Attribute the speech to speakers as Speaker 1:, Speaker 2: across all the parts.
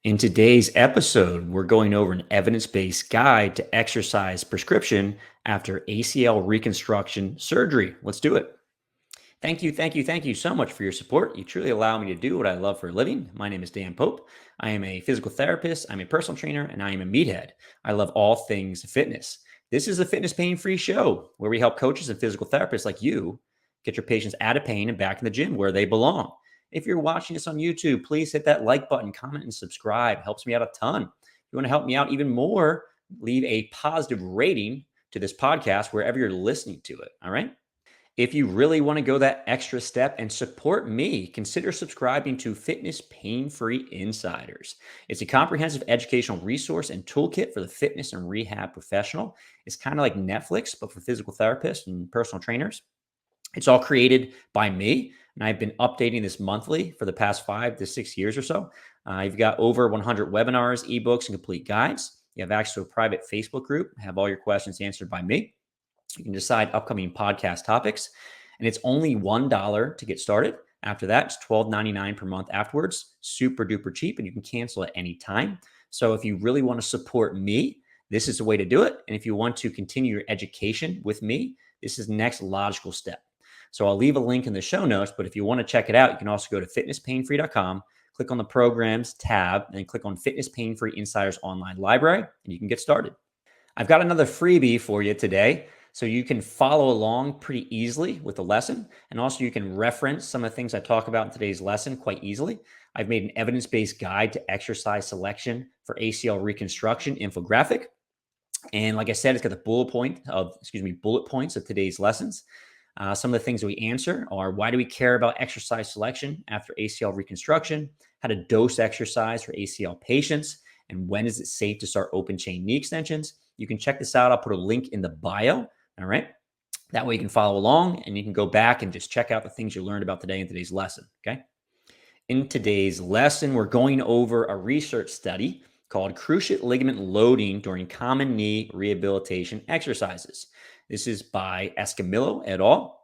Speaker 1: In today's episode, we're going over an evidence-based guide to exercise prescription after ACL reconstruction surgery. Let's do it. Thank you so much for your support. You truly allow me to do what I love for a living. My name is Dan Pope. I am a physical therapist, I'm a personal trainer, and I am a meathead. I love all things fitness. This is a fitness pain-free show where we help coaches and physical therapists like you get your patients out of pain and back in the gym where they belong. If you're watching this on YouTube, please hit that like button, comment, and subscribe. Helps me out a ton. If you want to help me out even more, leave a positive rating to this podcast wherever you're listening to it. All right. If you really want to go that extra step and support me, consider subscribing to Fitness Pain-Free Insiders. It's a comprehensive educational resource and toolkit for the fitness and rehab professional. It's kind of like Netflix, but for physical therapists and personal trainers. It's all created by me, and I've been updating this monthly for the past 5 to 6 years or so. You've got over 100 webinars, ebooks, and complete guides. You have access to a private Facebook group, have all your questions answered by me. You can decide upcoming podcast topics, and it's only $1 to get started. After that, it's $12.99 per month afterwards. Super duper cheap, and you can cancel at any time. So if you really want to support me, this is the way to do it. And if you want to continue your education with me, this is the next logical step. So I'll leave a link in the show notes, but if you want to check it out, you can also go to fitnesspainfree.com, click on the programs tab, and click on Fitness Pain-Free Insiders Online Library, and you can get started. I've got another freebie for you today, so you can follow along pretty easily with the lesson, and also you can reference some of the things I talk about in today's lesson quite easily. I've made an evidence-based guide to exercise selection for ACL reconstruction infographic, and like I said, it's got the bullet points of today's lessons. Some of the things that we answer are: why do we care about exercise selection after ACL reconstruction? How to dose exercise for ACL patients? And when is it safe to start open chain knee extensions? You can check this out. I'll put a link in the bio. All right. That way you can follow along and you can go back and just check out the things you learned about today in today's lesson. Okay. In today's lesson, we're going over a research study called cruciate ligament loading during common knee rehabilitation exercises. This is by Escamillo et al.,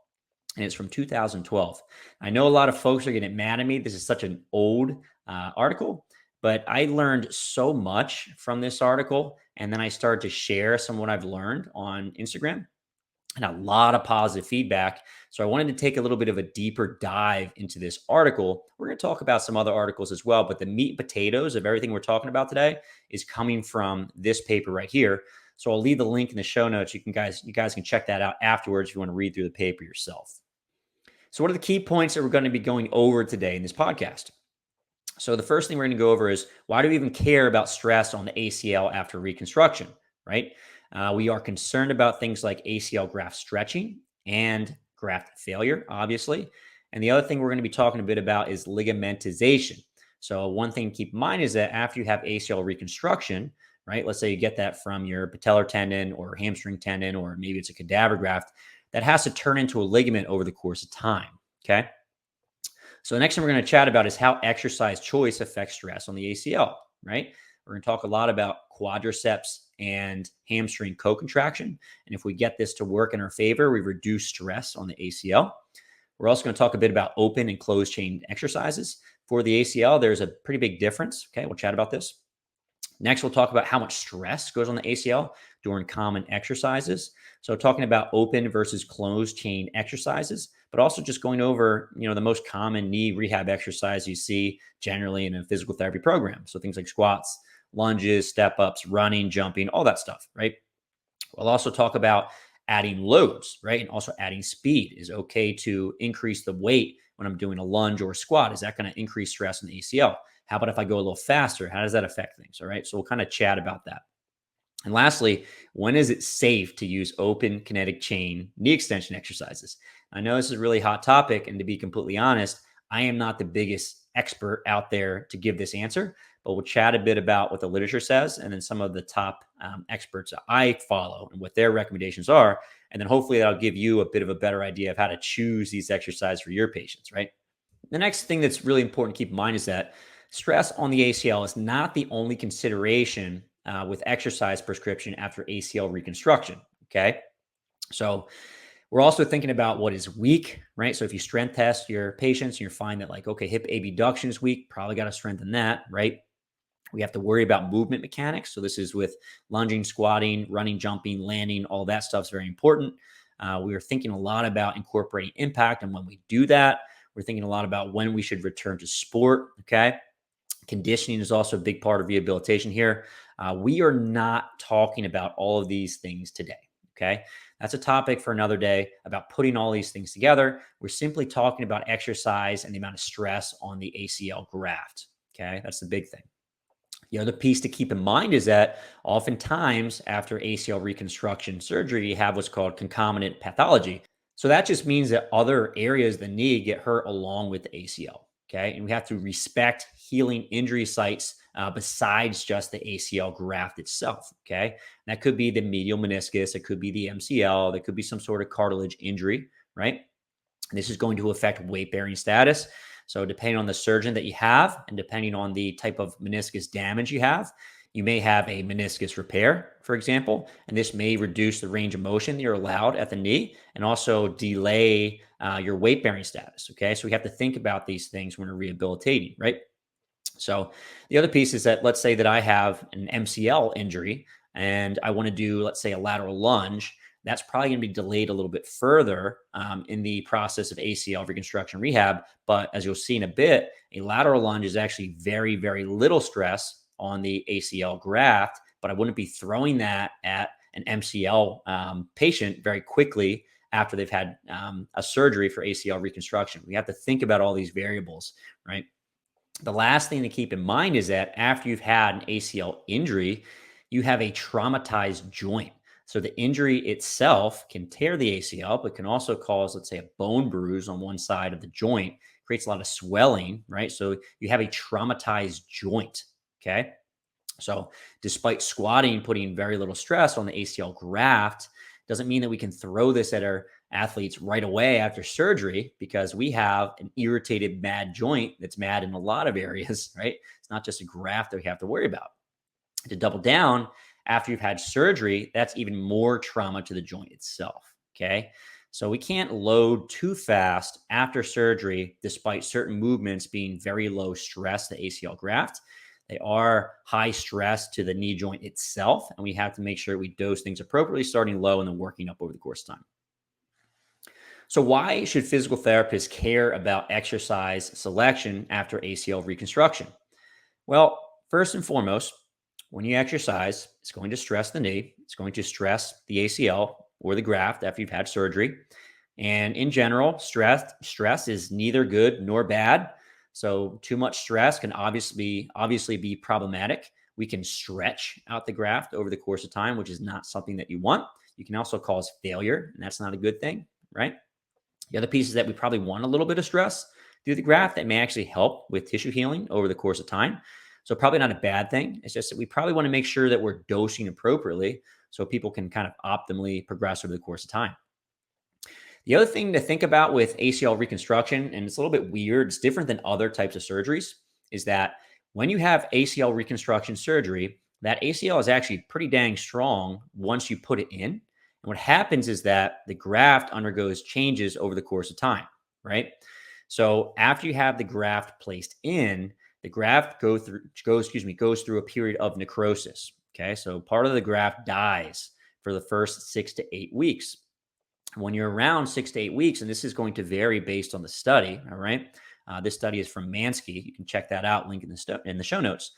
Speaker 1: and it's from 2012. I know a lot of folks are getting mad at me. This is such an old article, but I learned so much from this article, and then I started to share some of what I've learned on Instagram, and a lot of positive feedback. So I wanted to take a little bit of a deeper dive into this article. We're going to talk about some other articles as well, but the meat and potatoes of everything we're talking about today is coming from this paper right here. So I'll leave the link in the show notes. You guys can check that out afterwards if you want to read through the paper yourself. So what are the key points that we're going to be going over today in this podcast? So the first thing we're going to go over is, why do we even care about stress on the ACL after reconstruction, right? We are concerned about things like ACL graft stretching and graft failure, obviously. And the other thing we're going to be talking a bit about is ligamentization. So one thing to keep in mind is that after you have ACL reconstruction, right? Let's say you get that from your patellar tendon or hamstring tendon, or maybe it's a cadaver graft, that has to turn into a ligament over the course of time, okay? So the next thing we're going to chat about is how exercise choice affects stress on the ACL, right? We're going to talk a lot about quadriceps and hamstring co-contraction. And if we get this to work in our favor, we reduce stress on the ACL. We're also going to talk a bit about open and closed chain exercises. For the ACL, there's a pretty big difference. Okay, we'll chat about this. Next, we'll talk about how much stress goes on the ACL during common exercises. So talking about open versus closed chain exercises, but also just going over, the most common knee rehab exercise you see generally in a physical therapy program. So things like squats, lunges, step ups, running, jumping, all that stuff, right? We'll also talk about adding loads, right? And also adding speed. Is it okay to increase the weight when I'm doing a lunge or a squat? Is that going to increase stress on the ACL? How about if I go a little faster? How does that affect things? All right. So we'll kind of chat about that. And lastly, when is it safe to use open kinetic chain knee extension exercises? I know this is a really hot topic, and to be completely honest, I am not the biggest expert out there to give this answer, but we'll chat a bit about what the literature says and then some of the top experts that I follow and what their recommendations are. And then hopefully that'll give you a bit of a better idea of how to choose these exercises for your patients, right? The next thing that's really important to keep in mind is that stress on the ACL is not the only consideration with exercise prescription after ACL reconstruction, okay? So we're also thinking about what is weak, right? So if you strength test your patients and you find that, like, okay, hip abduction is weak, probably got to strengthen that, right? We have to worry about movement mechanics. So this is with lunging, squatting, running, jumping, landing, all that stuff is very important. We are thinking a lot about incorporating impact. And when we do that, we're thinking a lot about when we should return to sport. Okay. Conditioning is also a big part of rehabilitation here. We are not talking about all of these things today. Okay. That's a topic for another day about putting all these things together. We're simply talking about exercise and the amount of stress on the ACL graft. Okay. That's the big thing. The other piece to keep in mind is that oftentimes after ACL reconstruction surgery, you have what's called concomitant pathology. So that just means that other areas of the knee get hurt along with the ACL. Okay. And we have to respect healing injury sites besides just the ACL graft itself. Okay. And that could be the medial meniscus, it could be the MCL, there could be some sort of cartilage injury, right? This is going to affect weight bearing status. So, depending on the surgeon that you have and depending on the type of meniscus damage you have, you may have a meniscus repair, for example, and this may reduce the range of motion that you're allowed at the knee and also delay your weight bearing status. Okay. So, we have to think about these things when we're rehabilitating, right? So the other piece is that let's say that I have an MCL injury and I want to do, let's say, a lateral lunge. That's probably going to be delayed a little bit further in the process of ACL reconstruction rehab. But as you'll see in a bit, a lateral lunge is actually very, very little stress on the ACL graft. But I wouldn't be throwing that at an MCL patient very quickly after they've had a surgery for ACL reconstruction. We have to think about all these variables, right? The last thing to keep in mind is that after you've had an ACL injury, you have a traumatized joint. So the injury itself can tear the ACL, but can also cause, let's say, a bone bruise on one side of the joint, creates a lot of swelling, right? So you have a traumatized joint. Okay. So despite squatting, putting very little stress on the ACL graft, doesn't mean that we can throw this at our athletes right away after surgery because we have an irritated mad joint that's mad in a lot of areas, right? It's not just a graft that we have to worry about. To double down, after you've had surgery, that's even more trauma to the joint itself, okay? So we can't load too fast after surgery, despite certain movements being very low stress, the ACL graft. They are high stress to the knee joint itself, and we have to make sure we dose things appropriately, starting low and then working up over the course of time. So, why should physical therapists care about exercise selection after ACL reconstruction? Well, first and foremost, when you exercise, it's going to stress the knee, it's going to stress the ACL or the graft after you've had surgery. And in general, stress is neither good nor bad. So too much stress can obviously be problematic. We can stretch out the graft over the course of time, which is not something that you want. You can also cause failure, and that's not a good thing, right? The other piece is that we probably want a little bit of stress through the graft that may actually help with tissue healing over the course of time. So probably not a bad thing. It's just that we probably want to make sure that we're dosing appropriately so people can kind of optimally progress over the course of time. The other thing to think about with ACL reconstruction, and it's a little bit weird, it's different than other types of surgeries, is that when you have ACL reconstruction surgery, that ACL is actually pretty dang strong once you put it in. And what happens is that the graft undergoes changes over the course of time, right? So after you have the graft placed in, the graft goes through a period of necrosis. Okay, so part of the graft dies for the first 6 to 8 weeks. When you're around 6 to 8 weeks, and this is going to vary based on the study, all right? This study is from Mansky. You can check that out, link in the show notes.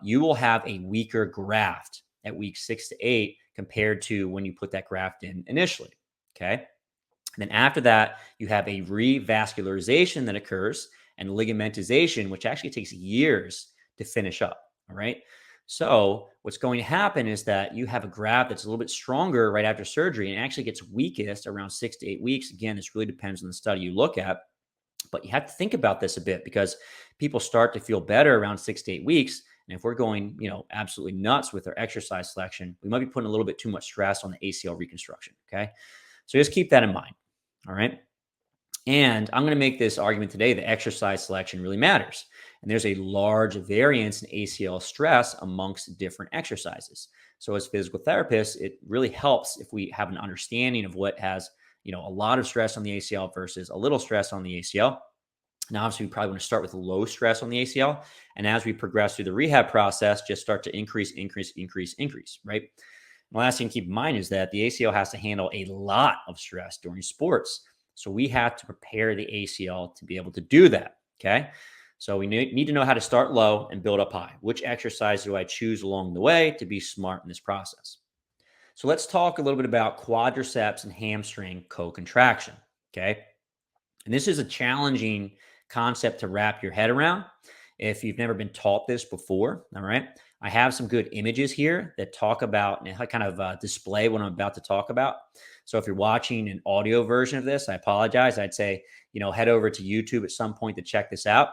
Speaker 1: You will have a weaker graft at week 6 to 8 compared to when you put that graft in initially, okay? And then after that, you have a revascularization that occurs and ligamentization, which actually takes years to finish up, all right? So what's going to happen is that you have a graft that's a little bit stronger right after surgery and actually gets weakest around 6 to 8 weeks. Again, this really depends on the study you look at, but you have to think about this a bit because people start to feel better around 6 to 8 weeks. And if we're going, absolutely nuts with our exercise selection, we might be putting a little bit too much stress on the ACL reconstruction. Okay. So just keep that in mind. All right. And I'm going to make this argument today that exercise selection really matters. And there's a large variance in ACL stress amongst different exercises. So as physical therapists, it really helps if we have an understanding of what has, a lot of stress on the ACL versus a little stress on the ACL. Now, obviously, we probably want to start with low stress on the ACL. And as we progress through the rehab process, just start to increase, right? And the last thing to keep in mind is that the ACL has to handle a lot of stress during sports. So we have to prepare the ACL to be able to do that. Okay. So we need to know how to start low and build up high. Which exercise do I choose along the way to be smart in this process? So let's talk a little bit about quadriceps and hamstring co-contraction. Okay. And this is a challenging concept to wrap your head around if you've never been taught this before. All right. I have some good images here that talk about and kind of display what I'm about to talk about. So if you're watching an audio version of this, I apologize. I'd say, head over to YouTube at some point to check this out.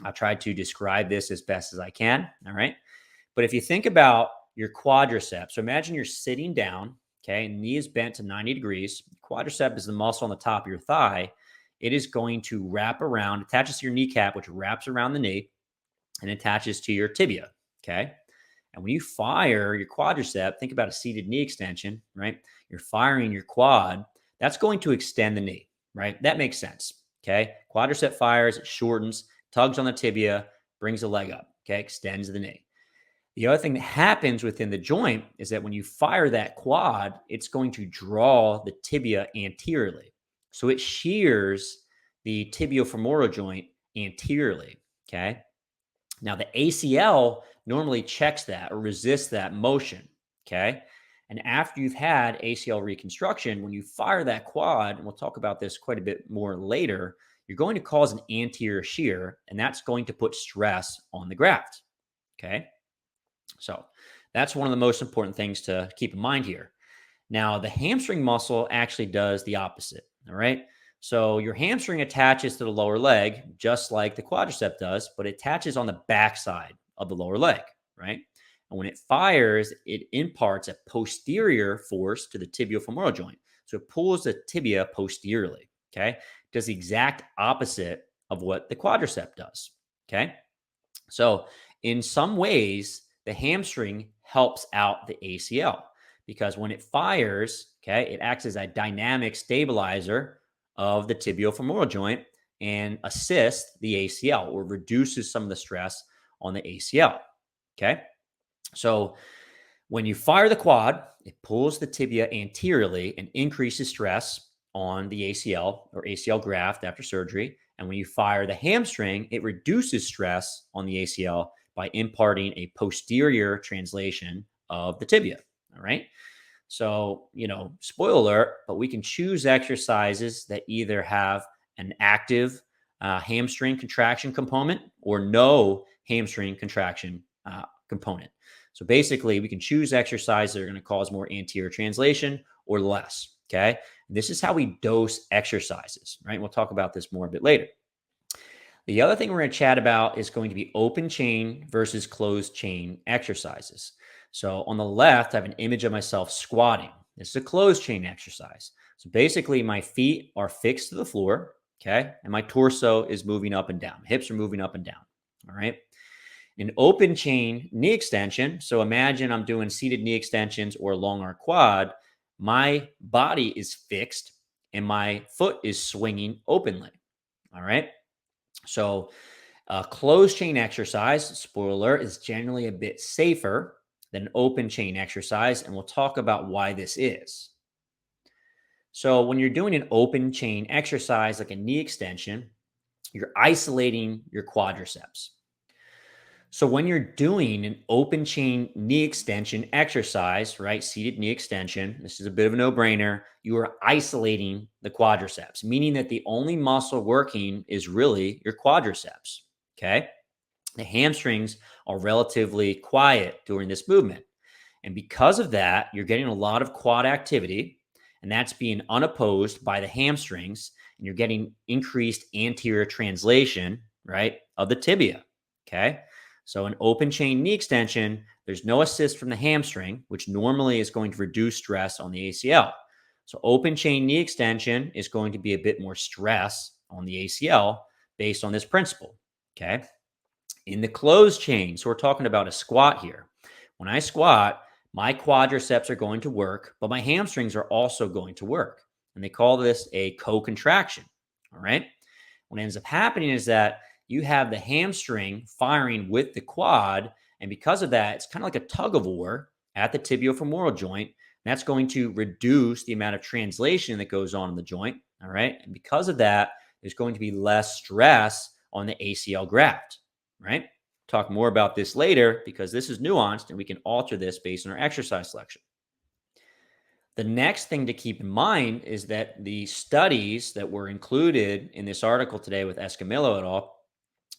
Speaker 1: I'll try to describe this as best as I can. All right. But if you think about your quadriceps, so imagine you're sitting down, okay, and knee is bent to 90 degrees. Quadricep is the muscle on the top of your thigh. It is going to wrap around, attaches to your kneecap, which wraps around the knee and attaches to your tibia, okay? And when you fire your quadricep, think about a seated knee extension, right? You're firing your quad. That's going to extend the knee, right? That makes sense, okay? Quadricep fires, it shortens, tugs on the tibia, brings the leg up, okay? Extends the knee. The other thing that happens within the joint is that when you fire that quad, it's going to draw the tibia anteriorly. So it shears the tibiofemoral joint anteriorly, okay? Now the ACL normally checks that or resists that motion, okay? And after you've had ACL reconstruction, when you fire that quad, and we'll talk about this quite a bit more later, you're going to cause an anterior shear, and that's going to put stress on the graft, okay? So that's one of the most important things to keep in mind here. Now, the hamstring muscle actually does the opposite. All right. So your hamstring attaches to the lower leg, just like the quadricep does, but it attaches on the backside of the lower leg. Right. And when it fires, it imparts a posterior force to the tibiofemoral joint. So it pulls the tibia posteriorly. Okay. It does the exact opposite of what the quadricep does. Okay. So in some ways, the hamstring helps out the ACL because when it fires, okay, it acts as a dynamic stabilizer of the tibiofemoral joint and assists the ACL or reduces some of the stress on the ACL. Okay. So when you fire the quad, it pulls the tibia anteriorly and increases stress on the ACL or ACL graft after surgery. And when you fire the hamstring, it reduces stress on the ACL by imparting a posterior translation of the tibia. All right. So, spoiler alert, but we can choose exercises that either have an active hamstring contraction component or no hamstring contraction component. So basically, we can choose exercises that are going to cause more anterior translation or less. Okay. And this is how we dose exercises, right? We'll talk about this more a bit later. The other thing we're going to chat about is going to be open chain versus closed chain exercises. So on the left, I have an image of myself squatting. This is a closed chain exercise. So basically, my feet are fixed to the floor, okay? And my torso is moving up and down. Hips are moving up and down, all right? An open chain knee extension. So imagine I'm doing seated knee extensions or a long arc quad. My body is fixed and my foot is swinging openly, all right? So closed chain exercise, spoiler alert, is generally a bit safer than open chain exercise, and we'll talk about why this is. So when you're doing an open chain exercise like a knee extension, you're isolating your quadriceps. So when you're doing an open chain knee extension exercise, right, seated knee extension, this is a bit of a no-brainer, you are isolating the quadriceps, meaning that the only muscle working is really your quadriceps, okay? The hamstrings are relatively quiet during this movement. And because of that, you're getting a lot of quad activity, and that's being unopposed by the hamstrings, and you're getting increased anterior translation, right, of the tibia, okay? So an open chain knee extension, there's no assist from the hamstring, which normally is going to reduce stress on the ACL. So open chain knee extension is going to be a bit more stress on the ACL based on this principle, okay? In the closed chain, so we're talking about a squat here. When I squat, my quadriceps are going to work, but my hamstrings are also going to work. And they call this a co-contraction, all right? what ends up happening is that you have the hamstring firing with the quad. And because of that, it's kind of like a tug of war at the tibiofemoral joint. That's going to reduce the amount of translation that goes on in the joint. All right. And because of that, there's going to be less stress on the ACL graft. Right. Talk more about this later because this is nuanced and we can alter this based on our exercise selection. The next thing to keep in mind is that the studies that were included in this article today with Escamillo et al.,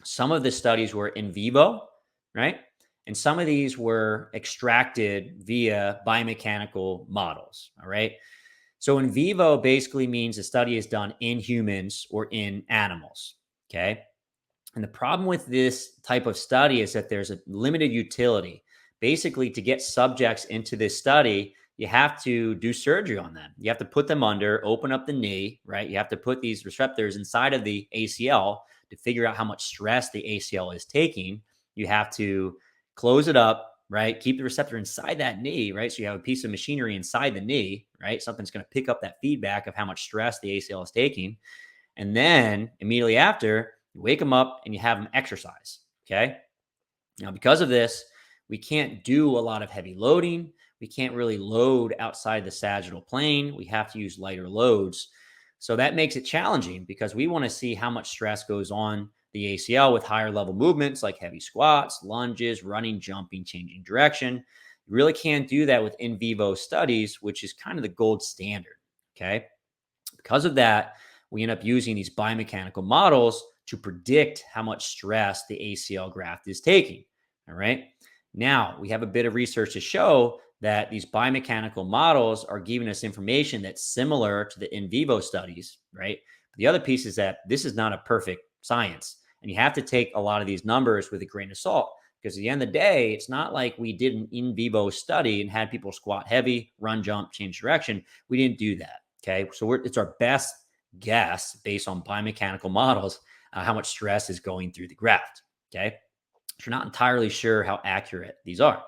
Speaker 1: some of the studies were in vivo, right? And some of these were extracted via biomechanical models, all right? So in vivo basically means the study is done in humans or in animals, okay? And the problem with this type of study is that there's a limited utility. Basically, to get subjects into this study, you have to do surgery on them. You have to put them under, open up the knee, right? You have to put these receptors inside of the ACL to figure out how much stress the ACL is taking. You have to close it up, right? Keep the receptor inside that knee, right? So you have a piece of machinery inside the knee, right? Something's going to pick up that feedback of how much stress the ACL is taking. And then immediately after, you wake them up and you have them exercise. Okay. Now, because of this, we can't do a lot of heavy loading. We can't really load outside the sagittal plane. We have to use lighter loads. So that makes it challenging because we want to see how much stress goes on the ACL with higher level movements like heavy squats, lunges, running, jumping, changing direction. You really can't do that with in vivo studies, which is kind of the gold standard. Okay. Because of that, we end up using these biomechanical models to predict how much stress the ACL graft is taking. All right. Now, we have a bit of research to show that these biomechanical models are giving us information that's similar to the in vivo studies, right? But the other piece is that this is not a perfect science. And you have to take a lot of these numbers with a grain of salt because at the end of the day, it's not like we did an in vivo study and had people squat heavy, run, jump, change direction. We didn't do that. Okay. So it's our best guess based on biomechanical models, how much stress is going through the graft. Okay. So we're not entirely sure how accurate these are.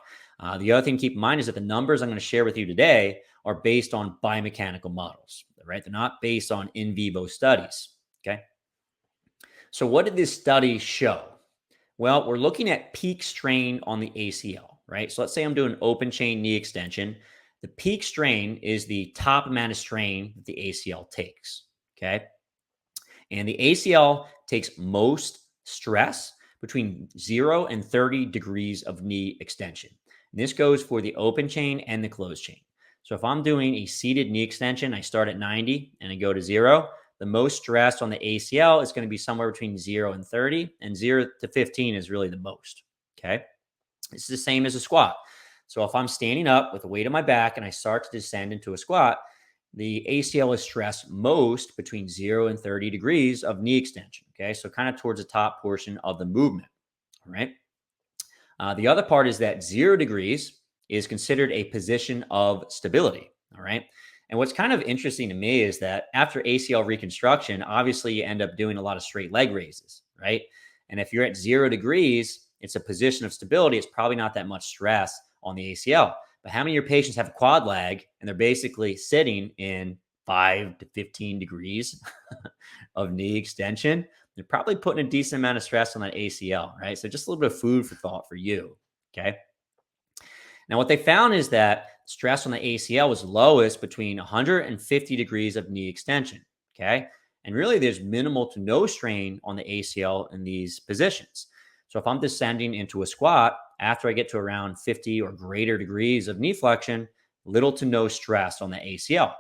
Speaker 1: The other thing to keep in mind is that the numbers I'm going to share with you today are based on biomechanical models, right? They're not based on in vivo studies. Okay. So what did this study show? Well, we're looking at peak strain on the ACL, right? So let's say I'm doing open chain knee extension. The peak strain is the top amount of strain that the ACL takes, okay? And the ACL takes most stress between 0 and 30 degrees of knee extension. And this goes for the open chain and the closed chain. So if I'm doing a seated knee extension, I start at 90 and I go to 0. The most stress on the ACL is going to be somewhere between 0 and 30, and 0 to 15 is really the most. Okay. It's the same as a squat. So if I'm standing up with the weight on my back and I start to descend into a squat, the ACL is stressed most between 0 and 30 degrees of knee extension. Okay. So kind of towards the top portion of the movement. All right. The other part is that 0 degrees is considered a position of stability. All right. And what's kind of interesting to me is that after ACL reconstruction, obviously you end up doing a lot of straight leg raises, right? And if you're at 0 degrees, it's a position of stability. It's probably not that much stress on the ACL. But how many of your patients have a quad leg and they're basically sitting in 5 to 15 degrees of knee extension? They're probably putting a decent amount of stress on that ACL, right? So just a little bit of food for thought for you, okay? Now, what they found is that stress on the ACL was lowest between 150 degrees of knee extension. Okay. And really, there's minimal to no strain on the ACL in these positions. So if I'm descending into a squat, after I get to around 50 or greater degrees of knee flexion, little to no stress on the ACL.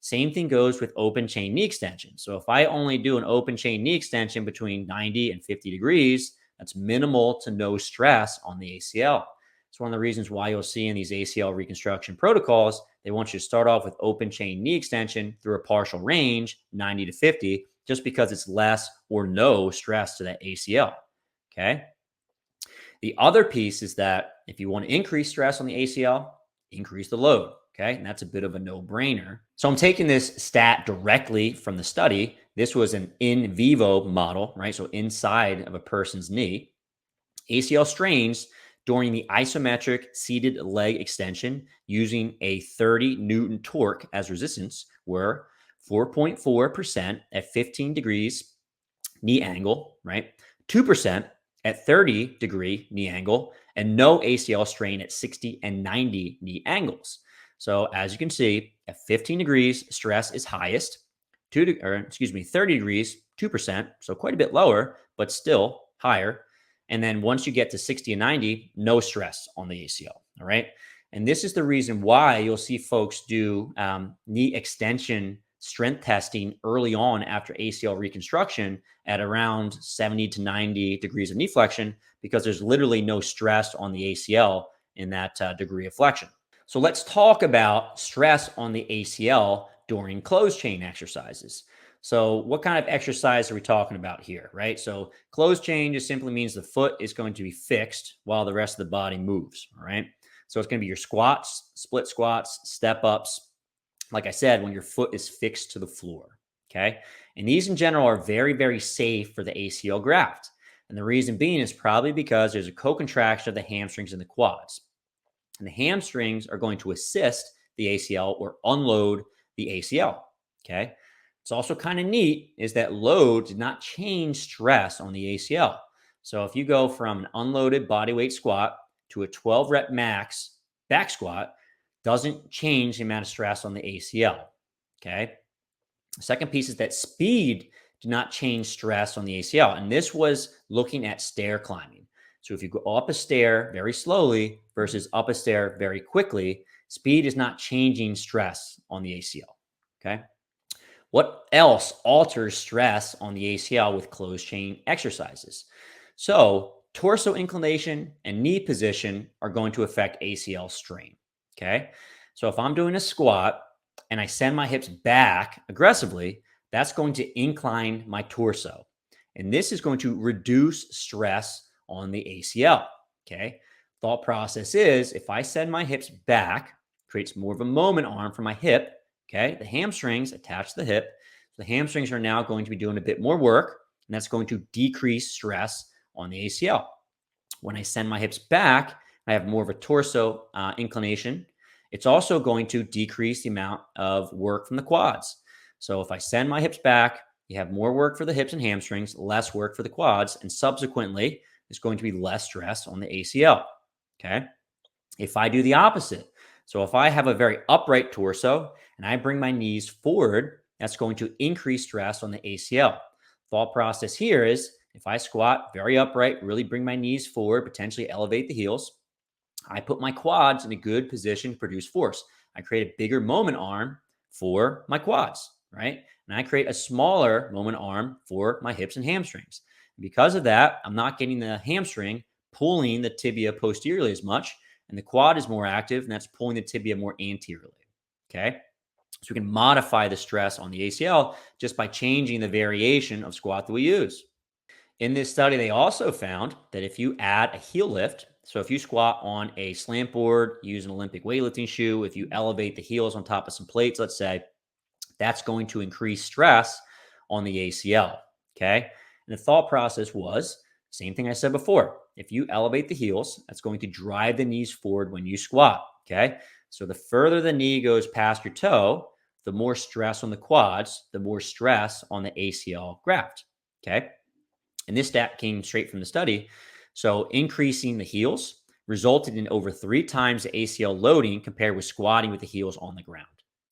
Speaker 1: Same thing goes with open chain knee extension. So if I only do an open chain knee extension between 90 and 50 degrees, that's minimal to no stress on the ACL. It's one of the reasons why you'll see in these ACL reconstruction protocols, they want you to start off with open chain knee extension through a partial range, 90 to 50, just because it's less or no stress to that ACL. Okay. The other piece is that if you want to increase stress on the ACL, increase the load. Okay. And that's a bit of a no-brainer. So I'm taking this stat directly from the study. This was an in vivo model, right? So inside of a person's knee. ACL strains during the isometric seated leg extension using a 30 Newton torque as resistance were 4.4% at 15 degrees, knee angle, right? 2% at 30-degree knee angle, and no ACL strain at 60 and 90 knee angles. So as you can see, at 15 degrees, stress is highest. 30 degrees, 2%, so quite a bit lower, but still higher. And then once you get to 60 and 90, no stress on the ACL. All right. And this is the reason why you'll see folks do knee extension strength testing early on after ACL reconstruction at around 70 to 90 degrees of knee flexion, because there's literally no stress on the ACL in that degree of flexion. So let's talk about stress on the ACL during closed chain exercises. So what kind of exercise are we talking about here, right? So closed chain just simply means the foot is going to be fixed while the rest of the body moves, all right? So it's going to be your squats, split squats, step ups, like I said, when your foot is fixed to the floor, okay? And these in general are very, very safe for the ACL graft. And the reason being is probably because there's a co-contraction of the hamstrings and the quads. And the hamstrings are going to assist the ACL or unload the ACL, okay? It's also kind of neat is that load did not change stress on the ACL. So if you go from an unloaded bodyweight squat to a 12 rep max back squat, doesn't change the amount of stress on the ACL, okay? The second piece is that speed did not change stress on the ACL. And this was looking at stair climbing. So if you go up a stair very slowly versus up a stair very quickly, speed is not changing stress on the ACL, okay? What else alters stress on the ACL with closed chain exercises? So torso inclination and knee position are going to affect ACL strain, okay? So if I'm doing a squat and I send my hips back aggressively, that's going to incline my torso. And this is going to reduce stress on the ACL, okay? Thought process is if I send my hips back, creates more of a moment arm for my hip, okay? The hamstrings attach to the hip. So the hamstrings are now going to be doing a bit more work, and that's going to decrease stress on the ACL. When I send my hips back, I have more of a torso inclination. It's also going to decrease the amount of work from the quads. So if I send my hips back, you have more work for the hips and hamstrings, less work for the quads, and subsequently, there's going to be less stress on the ACL. Okay. If I do the opposite, so if I have a very upright torso and I bring my knees forward, that's going to increase stress on the ACL. Thought process here is if I squat very upright, really bring my knees forward, potentially elevate the heels, I put my quads in a good position to produce force. I create a bigger moment arm for my quads, right? And I create a smaller moment arm for my hips and hamstrings. Because of that, I'm not getting the hamstring pulling the tibia posteriorly as much, and the quad is more active, and that's pulling the tibia more anteriorly. Okay. So we can modify the stress on the ACL just by changing the variation of squat that we use. In this study, they also found that if you add a heel lift, so if you squat on a slant board, use an Olympic weightlifting shoe, if you elevate the heels on top of some plates, let's say, that's going to increase stress on the ACL. Okay. And the thought process was same thing I said before. If you elevate the heels, that's going to drive the knees forward when you squat. Okay. So the further the knee goes past your toe, the more stress on the quads, the more stress on the ACL graft. Okay. And this stat came straight from the study. So increasing the heels resulted in over 3 times the ACL loading compared with squatting with the heels on the ground.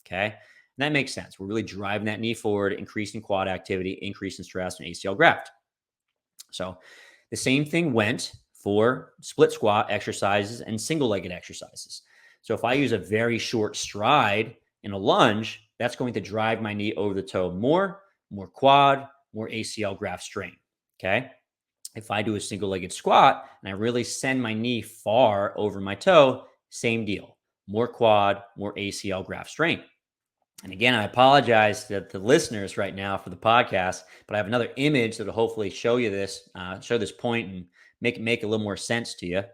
Speaker 1: Okay. And that makes sense. We're really driving that knee forward, increasing quad activity, increasing stress on ACL graft. So the same thing went for split squat exercises and single-legged exercises. So if I use a very short stride in a lunge, that's going to drive my knee over the toe more quad, more ACL graft strain. Okay. If I do a single-legged squat and I really send my knee far over my toe, same deal. More quad, more ACL graft strain. And again, I apologize to the listeners right now for the podcast, but I have another image that will hopefully show you this, show this point and make a little more sense to you.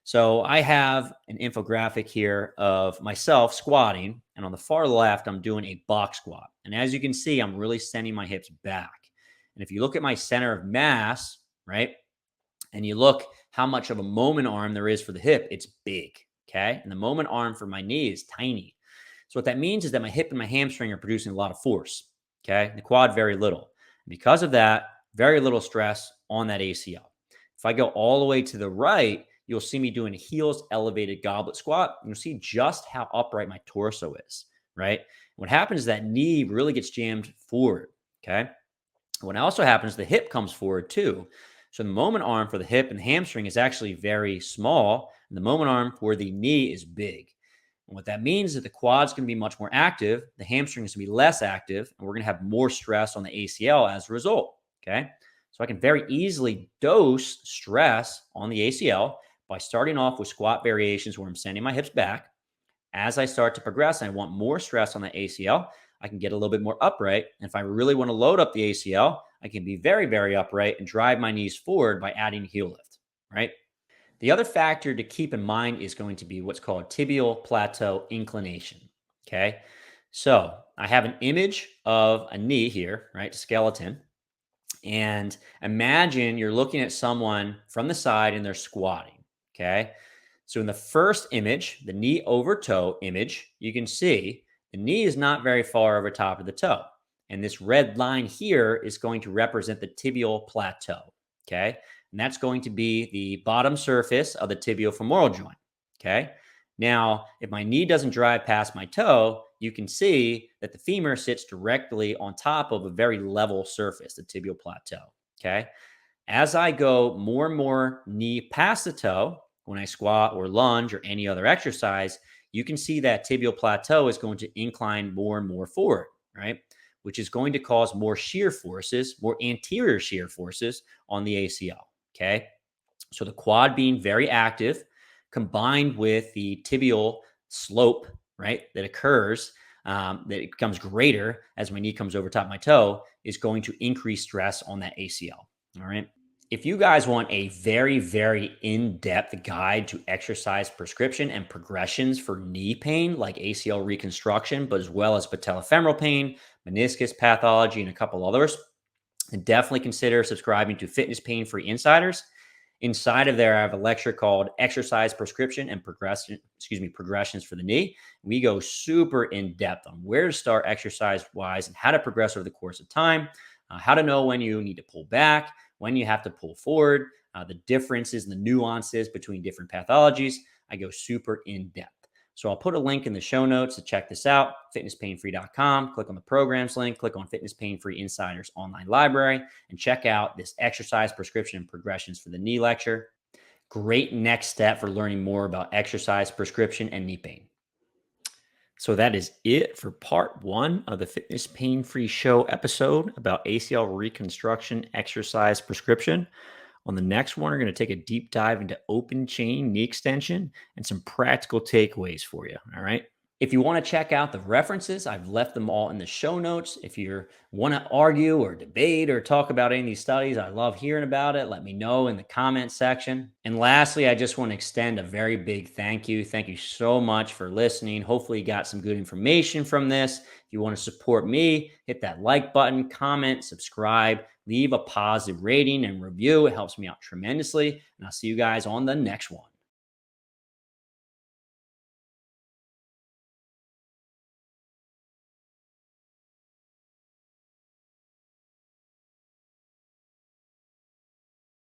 Speaker 1: So I have an infographic here of myself squatting, and on the far left, I'm doing a box squat. And as you can see, I'm really sending my hips back. And if you look at my center of mass, right, and you look how much of a moment arm there is for the hip, it's big, okay? And the moment arm for my knee is tiny. So what that means is that my hip and my hamstring are producing a lot of force, okay? The quad, very little. And because of that, very little stress on that ACL. If I go all the way to the right, you'll see me doing a heels elevated goblet squat. And you'll see just how upright my torso is, right? What happens is that knee really gets jammed forward, okay? What also happens, the hip comes forward too. So the moment arm for the hip and the hamstring is actually very small, and the moment arm for the knee is big. And what that means is that the quad's going to be much more active, the hamstring is going to be less active, and we're going to have more stress on the ACL as a result. Okay. So I can very easily dose stress on the ACL by starting off with squat variations where I'm sending my hips back. As I start to progress, I want more stress on the ACL. I can get a little bit more upright. And if I really want to load up the ACL, I can be very, very upright and drive my knees forward by adding heel lift, right? The other factor to keep in mind is going to be what's called tibial plateau inclination. Okay. So I have an image of a knee here, right? Skeleton. And imagine you're looking at someone from the side and they're squatting. Okay. So in the first image, the knee over toe image, you can see the knee is not very far over top of the toe. And this red line here is going to represent the tibial plateau. Okay. And that's going to be the bottom surface of the tibiofemoral joint. Okay. Now, if my knee doesn't drive past my toe, you can see that the femur sits directly on top of a very level surface, the tibial plateau. Okay. As I go more and more knee past the toe, when I squat or lunge or any other exercise, you can see that tibial plateau is going to incline more and more forward, right? Which is going to cause more shear forces, more anterior shear forces on the ACL. Okay. So the quad being very active combined with the tibial slope, right, that occurs, that it becomes greater as my knee comes over top of my toe, is going to increase stress on that ACL. All right. If you guys want a very, very in-depth guide to exercise prescription and progressions for knee pain, like ACL reconstruction, but as well as patellofemoral pain, meniscus pathology, and a couple others, then definitely consider subscribing to Fitness Pain Free Insiders. Inside of there, I have a lecture called Exercise Prescription and Progressions for the Knee. We go super in depth on where to start exercise-wise and how to progress over the course of time, how to know when you need to pull back, when you have to pull forward, the differences and the nuances between different pathologies. I go super in depth. So I'll put a link in the show notes to check this out, fitnesspainfree.com. Click on the programs link, click on Fitness Pain Free Insiders online library, and check out this exercise prescription and progressions for the knee lecture. Great next step for learning more about exercise prescription and knee pain. So that is it for part 1 of the Fitness Pain Free Show episode about ACL reconstruction exercise prescription. On the next one, we're going to take a deep dive into open chain knee extension and some practical takeaways for you. All right. If you want to check out the references, I've left them all in the show notes. If you want to argue or debate or talk about any of these studies, I love hearing about it. Let me know in the comment section. And lastly, I just want to extend a very big thank you. Thank you so much for listening. Hopefully you got some good information from this. If you want to support me, hit that like button, comment, subscribe, leave a positive rating and review. It helps me out tremendously. And I'll see you guys on the next one.